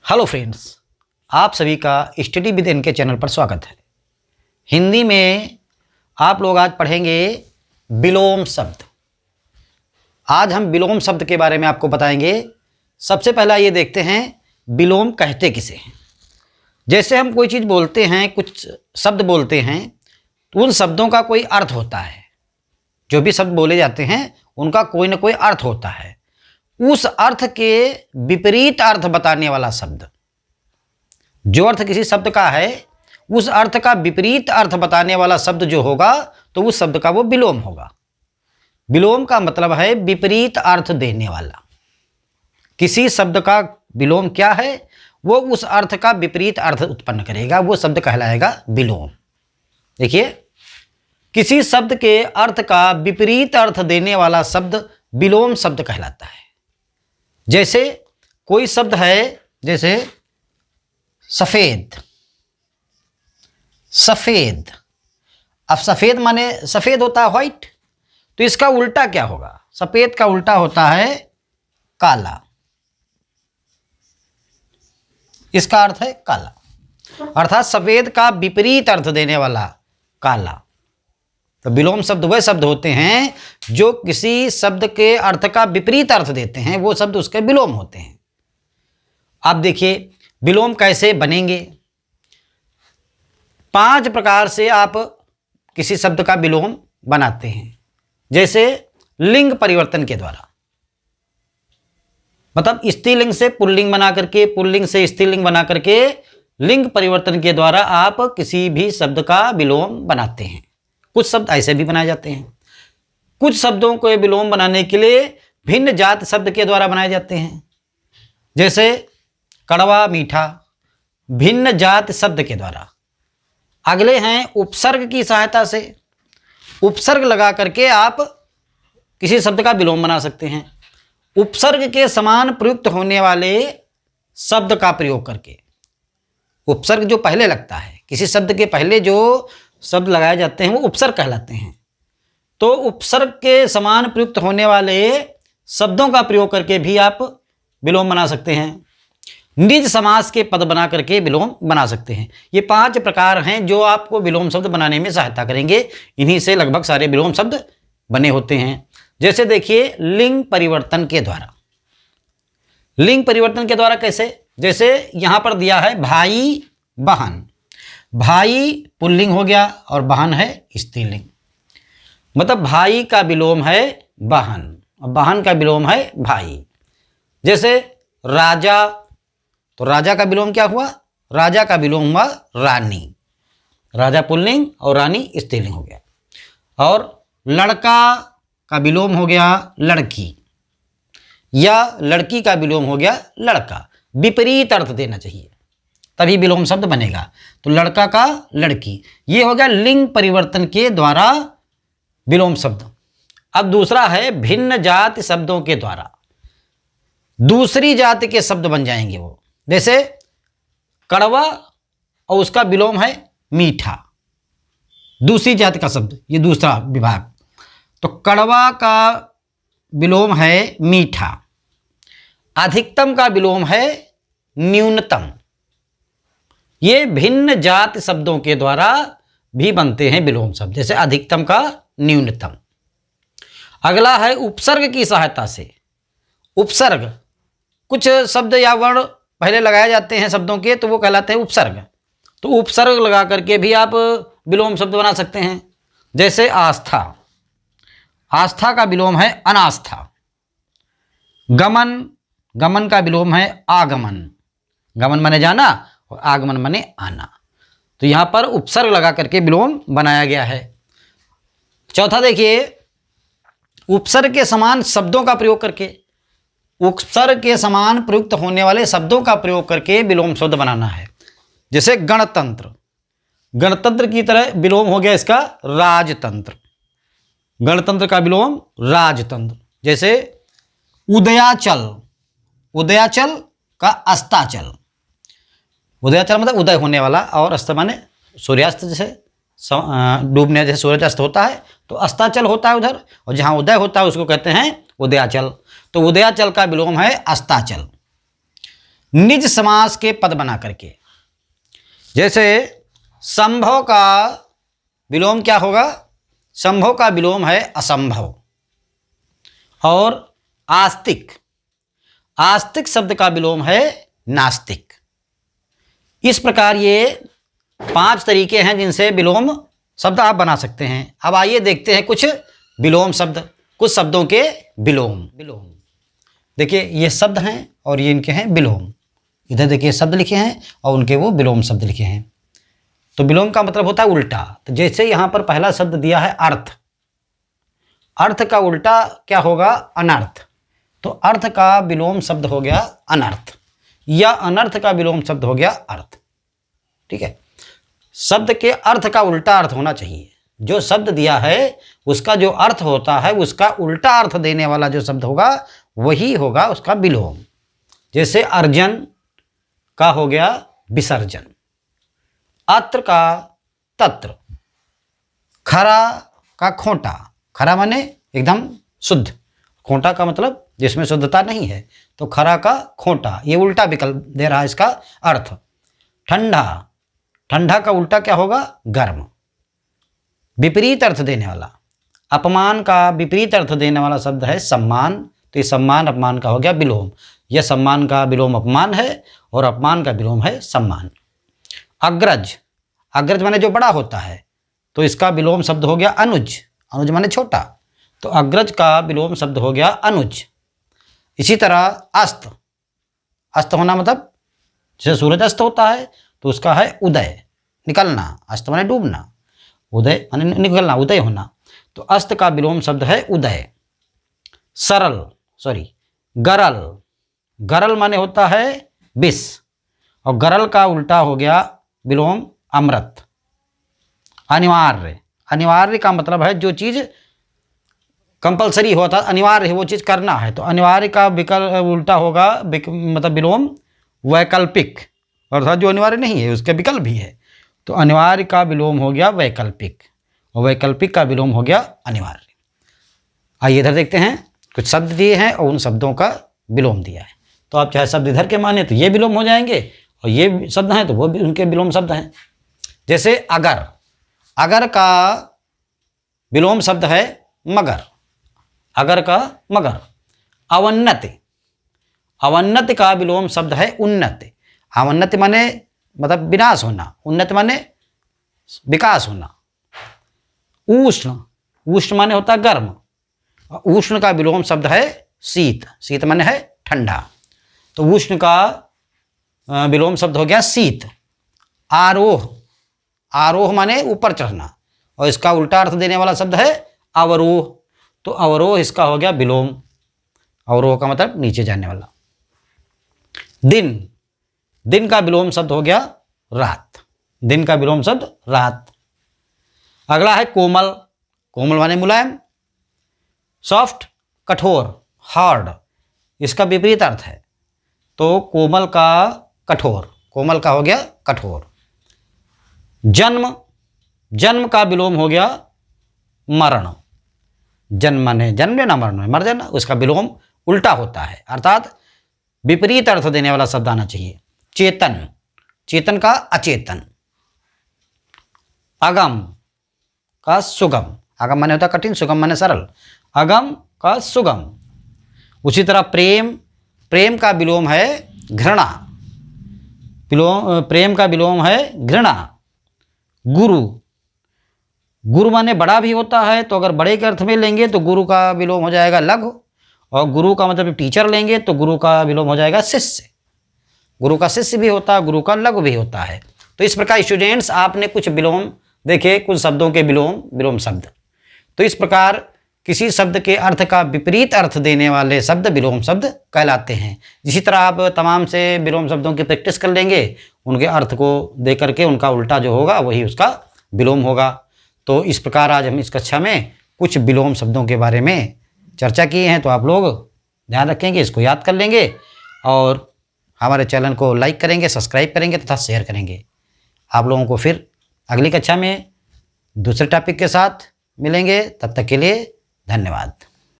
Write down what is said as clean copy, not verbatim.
Hello friends, आप सभी का स्टडी विद एन के चैनल पर स्वागत है। हिंदी में आप लोग आज पढ़ेंगे विलोम शब्द। आज हम विलोम शब्द के बारे में आपको बताएंगे। सबसे पहला ये देखते हैं विलोम कहते किसे हैं। जैसे हम कोई चीज़ बोलते हैं, कुछ शब्द बोलते हैं, तो उन शब्दों का कोई अर्थ होता है। जो भी शब्द बोले जाते हैं उनका कोई ना कोई अर्थ होता है। उस अर्थ के विपरीत अर्थ बताने वाला शब्द, जो अर्थ किसी शब्द का है उस अर्थ का विपरीत अर्थ बताने वाला शब्द जो होगा तो उस शब्द का वो विलोम होगा। विलोम का मतलब है विपरीत अर्थ देने वाला। किसी शब्द का विलोम क्या है? वो उस अर्थ का विपरीत अर्थ उत्पन्न करेगा, वो शब्द कहलाएगा विलोम। देखिए, किसी शब्द के अर्थ का विपरीत अर्थ देने वाला शब्द विलोम शब्द कहलाता है। जैसे कोई शब्द है, जैसे सफ़ेद। सफ़ेद, अब सफ़ेद माने सफ़ेद होता है व्हाइट, तो इसका उल्टा क्या होगा? सफ़ेद का उल्टा होता है काला। इसका अर्थ है काला, अर्थात सफ़ेद का विपरीत अर्थ देने वाला काला। तो विलोम शब्द वह शब्द होते हैं जो किसी शब्द के अर्थ का विपरीत अर्थ देते हैं, वो शब्द उसके विलोम होते हैं। आप देखिए विलोम कैसे बनेंगे। 5 प्रकार से आप किसी शब्द का विलोम बनाते हैं। जैसे लिंग परिवर्तन के द्वारा, मतलब स्त्रीलिंग से पुल्लिंग बना करके, पुल्लिंग से स्त्रीलिंग बना करके लिंग परिवर्तन के द्वारा आप किसी भी शब्द का विलोम बनाते हैं। कुछ शब्द ऐसे भी बनाए जाते हैं। कुछ शब्दों को विलोम बनाने के लिए भिन्न जात शब्द के द्वारा बनाए जाते हैं। जैसे कड़वा मीठा, भिन्न जात शब्द के द्वारा। अगले हैं उपसर्ग की सहायता से। उपसर्ग लगा करके आप किसी शब्द का विलोम बना सकते हैं। उपसर्ग के समान प्रयुक्त होने वाले शब्द का प्रयोग करके। उपसर्ग जो पहले लगता है, किसी शब्द के पहले जो शब्द लगाए जाते हैं वो उपसर्ग कहलाते हैं। तो उपसर्ग के समान प्रयुक्त होने वाले शब्दों का प्रयोग करके भी आप विलोम बना सकते हैं। निज समास के पद बना करके विलोम बना सकते हैं। ये 5 प्रकार हैं जो आपको विलोम शब्द बनाने में सहायता करेंगे। इन्हीं से लगभग सारे विलोम शब्द बने होते हैं। जैसे देखिए लिंग परिवर्तन के द्वारा। लिंग परिवर्तन के द्वारा कैसे? जैसे यहाँ पर दिया है भाई बहन। भाई पुल्लिंग हो गया और बहन है स्त्रीलिंग। मतलब भाई का विलोम है बहन और बहन का विलोम है भाई। जैसे राजा, तो राजा का विलोम क्या हुआ? राजा का विलोम हुआ रानी। राजा पुल्लिंग और रानी स्त्रीलिंग हो गया। और लड़का का विलोम हो गया लड़की, या लड़की का विलोम हो गया लड़का। विपरीत अर्थ देना चाहिए तभी विलोम शब्द बनेगा। तो लड़का का लड़की, ये हो गया लिंग परिवर्तन के द्वारा विलोम शब्द। अब दूसरा है भिन्न जाति शब्दों के द्वारा। दूसरी जाति के शब्द बन जाएंगे वो। जैसे कड़वा और उसका विलोम है मीठा। दूसरी जाति का शब्द, ये दूसरा विभाग। तो कड़वा का विलोम है मीठा। अधिकतम का विलोम है न्यूनतम। ये भिन्न जाति शब्दों के द्वारा भी बनते हैं विलोम शब्द। जैसे अधिकतम का न्यूनतम। अगला है उपसर्ग की सहायता से। उपसर्ग, कुछ शब्द या वर्ण पहले लगाए जाते हैं शब्दों के, तो वो कहलाते हैं उपसर्ग। तो उपसर्ग लगा करके भी आप विलोम शब्द बना सकते हैं। जैसे आस्था। आस्था का विलोम है अनास्था। गमन, गमन का विलोम है आगमन। गमन माने जाना और आगमन माने आना। तो यहाँ पर उपसर्ग लगा करके विलोम बनाया गया है। चौथा देखिए, उपसर्ग के समान शब्दों का प्रयोग करके, उपसर्ग के समान प्रयुक्त होने वाले शब्दों का प्रयोग करके विलोम शब्द बनाना है। जैसे गणतंत्र। गणतंत्र की तरह विलोम हो गया इसका राजतंत्र। गणतंत्र का विलोम राजतंत्र। जैसे उदयाचल। उदयाचल का अस्ताचल। उदयाचल मतलब उदय होने वाला, और अस्त माने सूर्यास्त। जैसे डूबने, जैसे सूर्यास्त होता है तो अस्ताचल होता है उधर, और जहाँ उदय होता है उसको कहते हैं उदयाचल। तो उदयाचल का विलोम है अस्ताचल। निज समास के पद बना करके। जैसे संभव का विलोम क्या होगा? संभव का विलोम है असंभव। और आस्तिक, आस्तिक शब्द का विलोम है नास्तिक। इस प्रकार ये 5 तरीके हैं जिनसे विलोम शब्द आप बना सकते हैं। अब आइए देखते हैं कुछ विलोम शब्द, कुछ शब्दों के विलोम। देखिए ये शब्द हैं और ये इनके हैं विलोम। इधर देखिए शब्द लिखे हैं और उनके वो विलोम शब्द लिखे हैं। तो विलोम का मतलब होता है उल्टा। तो जैसे यहाँ पर पहला शब्द दिया है अर्थ, अर्थ का उल्टा क्या होगा? अनर्थ। तो अर्थ का विलोम शब्द हो गया अनर्थ, या अनर्थ का विलोम शब्द हो गया अर्थ। ठीक है, शब्द के अर्थ का उल्टा अर्थ होना चाहिए। जो शब्द दिया है उसका जो अर्थ होता है उसका उल्टा अर्थ देने वाला जो शब्द होगा वही होगा उसका विलोम। जैसे अर्जन का हो गया विसर्जन, अत्र का तत्र, खरा का खोटा, खरा माने एकदम शुद्ध, खोटा का मतलब जिसमें शुद्धता नहीं है, तो खरा का खोटा, ये उल्टा विकल्प दे रहा है इसका अर्थ। ठंडा, ठंडा का उल्टा क्या होगा? गर्म, विपरीत अर्थ देने वाला। अपमान का विपरीत अर्थ देने वाला शब्द है सम्मान, तो ये सम्मान अपमान का हो गया विलोम। यह सम्मान का विलोम अपमान है और अपमान का विलोम है सम्मान। अग्रज, अग्रज माने जो बड़ा होता है, तो इसका विलोम शब्द हो गया अनुज, अनुज माने छोटा, तो अग्रज का विलोम शब्द हो गया अनुज। इसी तरह अस्त, अस्त होना मतलब जैसे सूरज अस्त होता है तो उसका है उदय, निकलना, अस्त माने डूबना, उदय माने निकलना, उदय होना, तो अस्त का विलोम शब्द है उदय। सरल, गरल, गरल माने होता है विष, और गरल का उल्टा हो गया विलोम अमृत। अनिवार्य, अनिवार्य का मतलब है जो चीज़ कंपलसरी होता है, अनिवार्य है वो चीज़ करना है, तो अनिवार्य का विकल्प उल्टा होगा मतलब विलोम वैकल्पिक, अर्थात जो अनिवार्य नहीं है उसका विकल्प भी है, तो अनिवार्य का विलोम हो गया वैकल्पिक और वैकल्पिक का विलोम हो गया अनिवार्य। आइए इधर देखते हैं, कुछ शब्द दिए हैं और उन शब्दों का विलोम दिया है। तो आप चाहे शब्द इधर के माने तो ये विलोम हो जाएंगे, और ये शब्द हैं तो वो भी उनके विलोम शब्द हैं। जैसे अगर, अगर का विलोम शब्द है मगर, अगर का मगर। अवन्नति, अवन्नति का विलोम शब्द है उन्नति। अवन्नति माने मतलब विनाश होना, उन्नति माने विकास होना। उष्ण, उष्ण माने होता है गर्म, उष्ण का विलोम शब्द है शीत, शीत माने है ठंडा, तो उष्ण का विलोम शब्द हो गया शीत। आरोह, आरोह माने ऊपर चढ़ना, और इसका उल्टा अर्थ देने वाला शब्द है अवरोह, तो अवरोह इसका हो गया विलोम, अवरोह का मतलब नीचे जाने वाला। दिन, दिन का विलोम शब्द हो गया रात, दिन का विलोम शब्द रात। अगला है कोमल, कोमल माने मुलायम। सॉफ्ट, कठोर, हार्ड, इसका विपरीत अर्थ है, तो कोमल का कठोर, कोमल का हो गया कठोर। जन्म, जन्म का विलोम हो गया मरण, जन्म माने जन्म लेना, मरण में मर जाना, उसका विलोम उल्टा होता है, अर्थात विपरीत अर्थ देने वाला शब्द आना चाहिए। चेतन, चेतन का अचेतन। अगम का सुगम, अगम माने होता कठिन, सुगम माने सरल, अगम का सुगम। उसी तरह प्रेम, प्रेम का विलोम है घृणा, प्रेम का विलोम है घृणा। गुरु, गुरु माने बड़ा भी होता है, तो अगर बड़े के अर्थ में लेंगे तो गुरु का विलोम हो जाएगा लघु, और गुरु का मतलब टीचर लेंगे तो गुरु का विलोम हो जाएगा शिष्य। गुरु का शिष्य भी होता है, गुरु का लघु भी होता है। तो इस प्रकार स्टूडेंट्स आपने कुछ विलोम देखे, कुछ शब्दों के विलोम, विलोम शब्द। तो इस प्रकार किसी शब्द के अर्थ का विपरीत अर्थ देने वाले शब्द विलोम शब्द कहलाते हैं। इसी तरह आप तमाम से विलोम शब्दों की प्रैक्टिस कर लेंगे, उनके अर्थ को दे करके उनका उल्टा जो होगा वही उसका विलोम होगा। तो इस प्रकार आज हम इस कक्षा में कुछ विलोम शब्दों के बारे में चर्चा किए हैं, तो आप लोग ध्यान रखेंगे, इसको याद कर लेंगे और हमारे चैनल को लाइक करेंगे, सब्सक्राइब करेंगे तथा शेयर करेंगे। आप लोगों को फिर अगली कक्षा में दूसरे टॉपिक के साथ मिलेंगे, तब तक के लिए धन्यवाद।